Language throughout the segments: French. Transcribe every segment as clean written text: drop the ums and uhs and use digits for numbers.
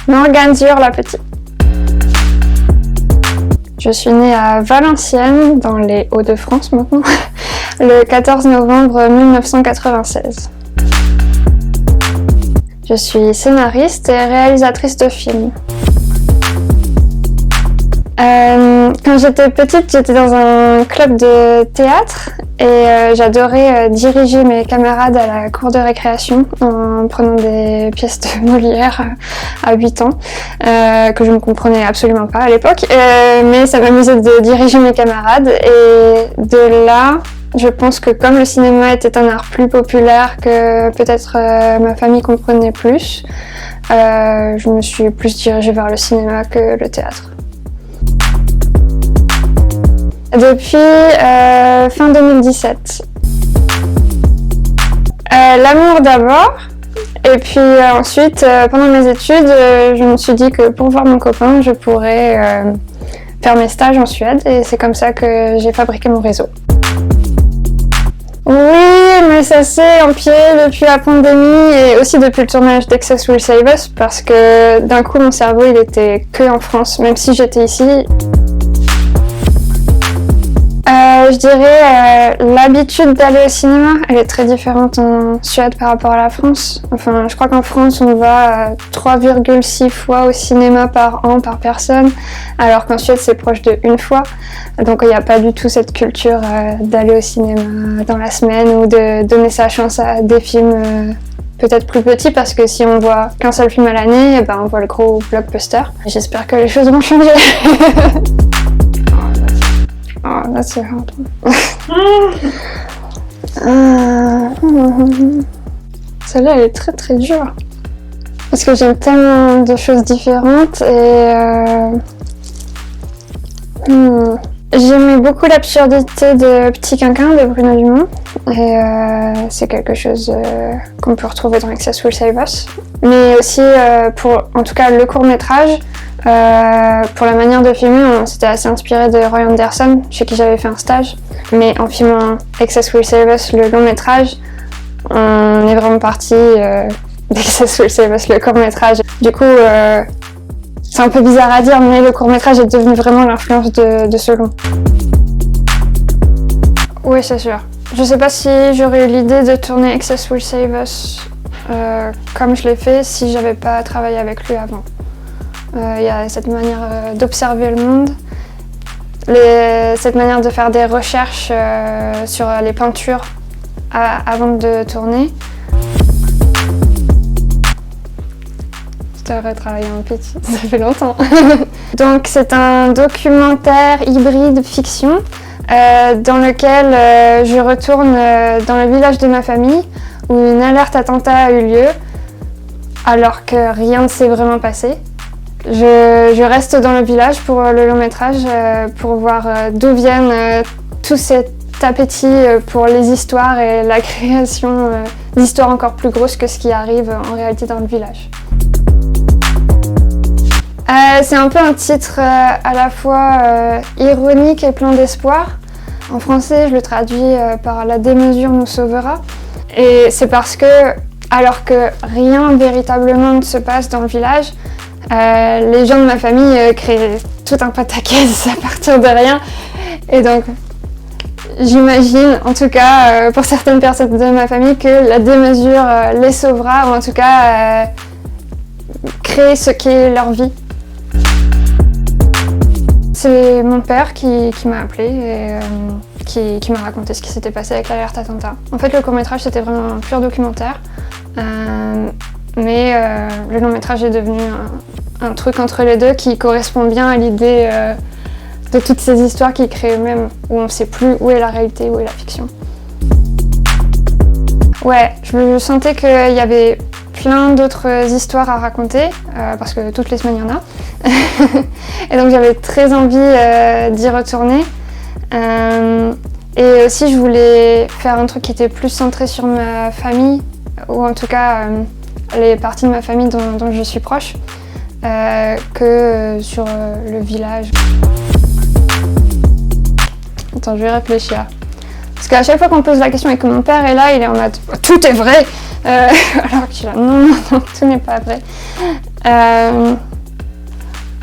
Morgane Ziur la petite. Je suis née à Valenciennes, dans les Hauts-de-France maintenant, le 14 novembre 1996. Je suis scénariste et réalisatrice de films. Quand j'étais petite, j'étais dans un club de théâtre et j'adorais diriger mes camarades à la cour de récréation en prenant des pièces de Molière à 8 ans, que je ne comprenais absolument pas à l'époque, mais ça m'amusait de diriger mes camarades et de là, je pense que comme le cinéma était un art plus populaire que peut-être ma famille comprenait plus, je me suis plus dirigée vers le cinéma que le théâtre. Depuis fin 2017. L'amour d'abord, et puis ensuite, pendant mes études, je me suis dit que pour voir mon copain, je pourrais faire mes stages en Suède, et c'est comme ça que j'ai fabriqué mon réseau. Oui, mais ça s'est empiré depuis la pandémie et aussi depuis le tournage d'Access Will Save Us, parce que d'un coup mon cerveau il était que en France, même si j'étais ici. Je dirais l'habitude d'aller au cinéma, elle est très différente en Suède par rapport à la France. Enfin, je crois qu'en France, on va 3,6 fois au cinéma par an par personne, alors qu'en Suède, c'est proche de 1 fois. Donc, il n'y a pas du tout cette culture d'aller au cinéma dans la semaine ou de donner sa chance à des films peut-être plus petits, parce que si on voit qu'un seul film à l'année, ben, on voit le gros blockbuster. J'espère que les choses vont changer. Oh, that's so hard. Celle-là, elle est très très dure. Parce que j'aime tellement de choses différentes et j'aimais beaucoup l'absurdité de Petit Quinquin de Bruno Dumont. Et c'est quelque chose qu'on peut retrouver dans Access Will Save Us. Mais aussi pour, en tout cas, le court-métrage. Pour la manière de filmer, on s'était assez inspiré de Roy Anderson, chez qui j'avais fait un stage. Mais en filmant Access Will Save Us, le long métrage, on est vraiment parti d'Access Will Save Us, le court métrage. Du coup, c'est un peu bizarre à dire, mais le court métrage est devenu vraiment l'influence de ce long. Oui, c'est sûr. Je sais pas si j'aurais eu l'idée de tourner Access Will Save Us comme je l'ai fait si j'avais pas travaillé avec lui avant. Il y a cette manière d'observer le monde, cette manière de faire des recherches sur les peintures avant de tourner. Je devrais travailler en pitch, ça fait longtemps. Donc c'est un documentaire hybride fiction dans lequel je retourne dans le village de ma famille où une alerte attentat a eu lieu alors que rien ne s'est vraiment passé. Je reste dans le village pour le long métrage pour voir d'où viennent tous cet appétit pour les histoires et la création d'histoires encore plus grosses que ce qui arrive en réalité dans le village. C'est un peu un titre à la fois ironique et plein d'espoir. En français, je le traduis par La démesure nous sauvera. Et c'est parce que, alors que rien véritablement ne se passe dans le village, les gens de ma famille créent tout un pataquès à partir de rien. Et donc, j'imagine, en tout cas pour certaines personnes de ma famille, que la démesure les sauvera, ou en tout cas créer ce qu'est leur vie. C'est mon père qui m'a appelée et qui m'a raconté ce qui s'était passé avec l'alerte attentat. En fait, le court-métrage, c'était vraiment un pur documentaire. Mais le long-métrage est devenu un truc entre les deux qui correspond bien à l'idée de toutes ces histoires qui créent eux-mêmes, où on ne sait plus où est la réalité, où est la fiction. Ouais, je sentais qu'il y avait plein d'autres histoires à raconter, parce que toutes les semaines il y en a. Et donc j'avais très envie d'y retourner. Et aussi je voulais faire un truc qui était plus centré sur ma famille, ou en tout cas les parties de ma famille dont je suis proche, que sur le village. Attends, je vais réfléchir. Parce qu'à chaque fois qu'on pose la question et que mon père est là, il est en mode « tout est vrai !» alors que je suis là « non, tout n'est pas vrai ».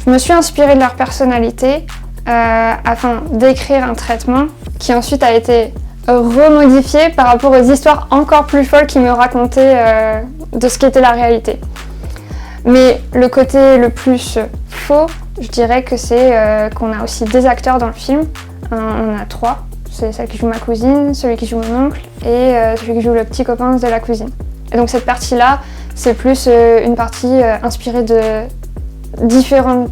Je me suis inspirée de leur personnalité afin d'écrire un traitement qui ensuite a été remodifié par rapport aux histoires encore plus folles qu'ils me racontaient de ce qu'était la réalité. Mais le côté le plus faux, je dirais que c'est qu'on a aussi des acteurs dans le film. On a 3. C'est celle qui joue ma cousine, celui qui joue mon oncle et celui qui joue le petit copain de la cousine. Et donc cette partie-là, c'est plus une partie inspirée de différentes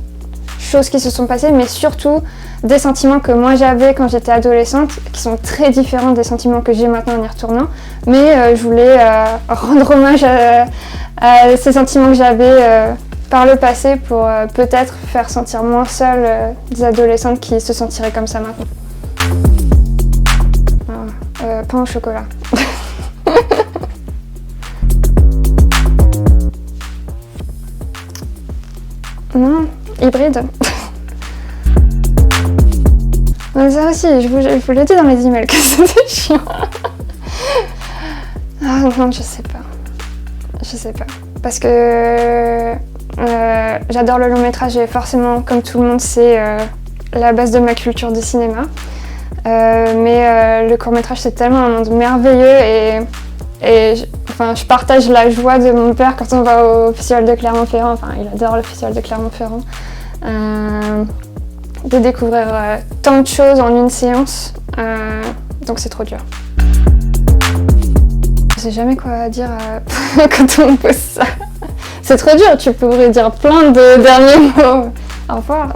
choses qui se sont passées, mais surtout des sentiments que moi j'avais quand j'étais adolescente, qui sont très différents des sentiments que j'ai maintenant en y retournant. Mais je voulais rendre hommage à ces sentiments que j'avais par le passé pour peut-être faire sentir moins seule des adolescentes qui se sentiraient comme ça maintenant. Pain au chocolat. Non, hybride. Ça aussi, je vous l'ai dit dans les emails que c'était chiant. Ah non, je sais pas. Je sais pas. Parce que j'adore le long métrage et forcément, comme tout le monde, c'est la base de ma culture du cinéma. Mais le court métrage, c'est tellement un monde merveilleux et je partage la joie de mon père quand on va au Festival de Clermont-Ferrand. Enfin, il adore le Festival de Clermont-Ferrand. De découvrir tant de choses en une séance. Donc c'est trop dur. Je sais jamais quoi dire quand on me pose ça. C'est trop dur, tu pourrais dire plein de derniers mots. Au revoir.